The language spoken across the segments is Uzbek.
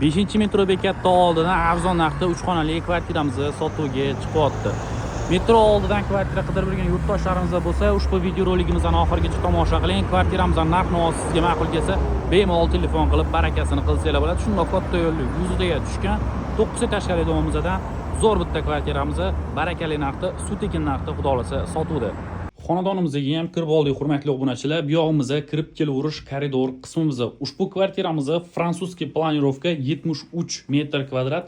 5-metro bekatda oldidan arzon narxda 3 xonali kvartiramizni sotuvga chiqyapti. Metro oldidan kvartira qidirib yurgan yurtdoshlarimiz bo'lsa, ushbu videoroligimizdan oxirigacha tomosha qiling. Kvartiramizning narx-navosi sizga ma'qul kelsa, bemalol telefon qilib barakasini qilsanglar bo'ladi. Shundoq katta yo'llik yuziga tushgan 9 etажli domimizdan zo'r bitta kvartiramizni barakali narxda, sutekin narxda xudo xolasa sotuvda. Xonadonimizga ham kirib oldik, hurmatli obunachilar. Bu yog'imizga kirib kelaverish koridor qismimizda. Ushbu kvartiramizni frantsuzskiy planirovka 73 metr kvadrat.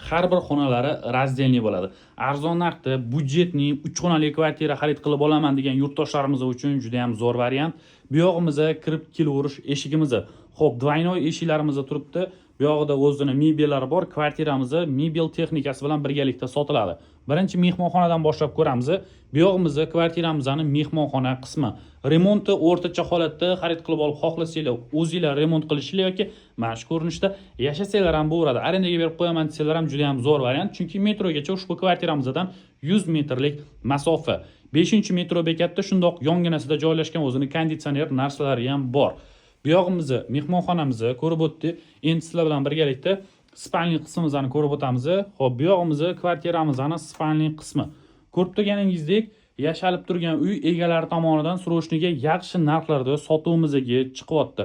Har bir xonalari razdelniy bo'ladi. Arzon narxda budjetli 3 xonali kvartira xarid qilib olaman degan yurtdoshlarimiz uchun juda ham zo'r variant. Bu yog'imizga kirib kelaverish eshigimiz. Xo'p, двойной eshiklarimiz turibdi. Bu yog'ida o'zining mebellari bor. Kvartiramizni mebel texnikasi bilan birgalikda sotiladi. Birinchi mehmonxonadan boshlab ko'ramiz. Bu yog'imizda kvartiramizning mehmonxona qismi. Remonti o'rtacha holatda xarid qilib olib xohlasanglar, o'zingizlar remont qilishinglar yoki mana shu ko'rinishda yashasanglar ham bo'laveradi. Arendaga berib qo'yaman desanglar ham juda ham zo'r variant, chunki metrogacha ushbu kvartiramizdan 100 metrlik masofa. 5-metro bekatda shundoq yonginasida joylashgan o'zining konditsioner narsalari ham bor. Bu yog'imizni mehmonxonamizni ko'rib o'tdik. Endi sizlar bilan birgalikda spalniy qismimizni ko'rib o'tamiz. Xo'p, bu yog'imizni kvartiramizning spalniy qismi. Ko'rib turganingizdek, yashalib turgan uy egalari tomonidan srochniga yaxshi narxlarda sotuvimizga chiqyapti.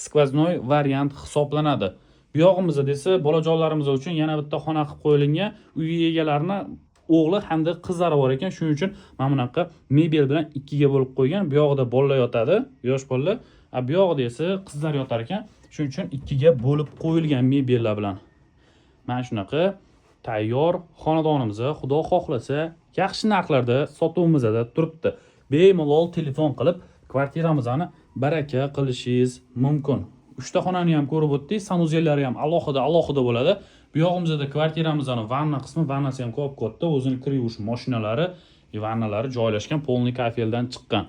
Skvoznoy variant hisoblanadi. Bu yog'imizda desa, bolajonlarimiz uchun yana bitta xona qilib qo'yilgan, uy egalarini o'g'li hamda qizlari bor ekan. Shuning uchun mana bunaqa mebel bilan ikkiga bo'lib qo'ygan. Bu yog'ida bolalar yotadi, yosh bolalar. Bu yog'ida esa qizlar yotar ekan. Shuning uchun ikkiga bo'lib qo'yilgan mebellar bilan. Mana shunaqa tayyor xonadonimizni xudo xohlasa yaxshi narxlarda sotuvimizda turibdi. Bemalol telefon qilib kvartiramizni baraka qilishingiz mumkin. 3 ta xonani ham ko'rib o'tdik, sanuzellari ham alohida bo'ladi. Bu yog'imizda kvartiramizning vanna qismi, vannasi ham ko'p katta, o'zining kir yuvish mashinalari, vannalari joylashgan, polniy kafeldan chiqqan.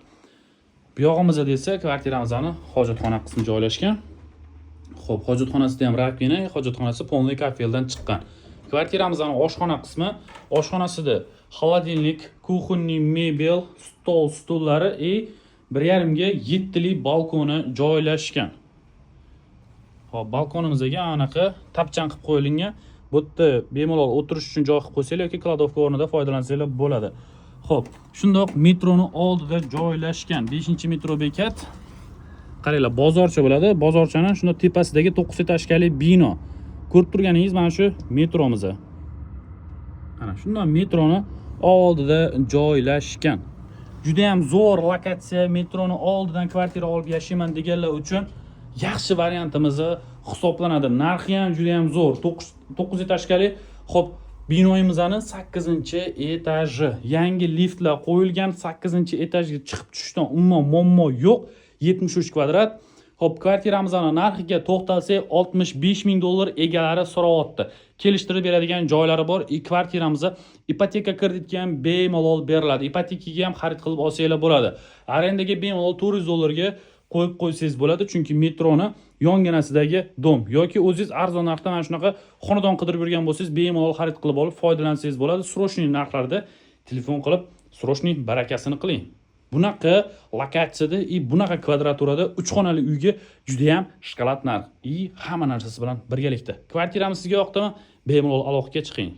Bu yog'imizda esa kvartiramizning hojatxona qismi joylashgan. Xo'p, hojatxonasida ham rakvina, hojatxonasi polniy kafeldan chiqqan. Kvartiramizning oshxona qismi, oshxonasida xolodilnik, kuxonniy mebel, stol, stullari 1,5 ga 7 lik balkoni joylashgan. Xo'p, balkonimizga anaqa tapchan qilib qo'yilgan. Bu yerda bemalol o'tirish uchun joy qilib qo'ysanglar yoki kladovka o'rnida foydalansanglar bo'ladi. Xo'p, shundoq metroning oldida joylashgan 5-metro bekat. Qaranglar, bozorcha bo'ladi. Bozorchaning shunda tepasidagi 9 etажli bino. Ko'rib turganingiz mana shu metromiz. Ana shundan metroning oldida joylashgan. Juda ham zo'r lokatsiya, metroning oldidan kvartira olib yashayman deganlar uchun yaxshi variantimiz hisoblanadi. Narxi ham juda ham zo'r. 9 etажli. Xo'p, binoyimizning 8-etaji. Yangi liftlar qo'yilgan, 8-etajga chiqib tushishdan umuman muammo yo'q. 73 kvadrat. Xo'p, kvartiramizning narxiga to'xtalsak, $65,000 egalari so'rayapti. Kelishtirib beradigan joylari bor. Kvartiramizni ipoteka kreditga ham bemalol beriladi. Ipotekaga ham xarid qilib olsanglar bo'ladi. Arendaga bemalol $400 ga qo'yib qo'ysangiz bo'ladi, chunki metroni yonginasidagi dom yoki o'zingiz arzon narxda mana shunaqa xonadon qidirib yurgan bo'lsangiz, bemalol xarid qilib olib foydalansangiz bo'ladi. Srochniy narxlarda telefon qilib srochniy barakasini qiling. Bunaqa lokatsiyada bunaqa kvadraturada 3 xonali uyga juda ham shokolad narx hamma narsasi bilan birgalikda. Kvartiramiz sizga yoqdimi? Bemalol aloqaga chiqing.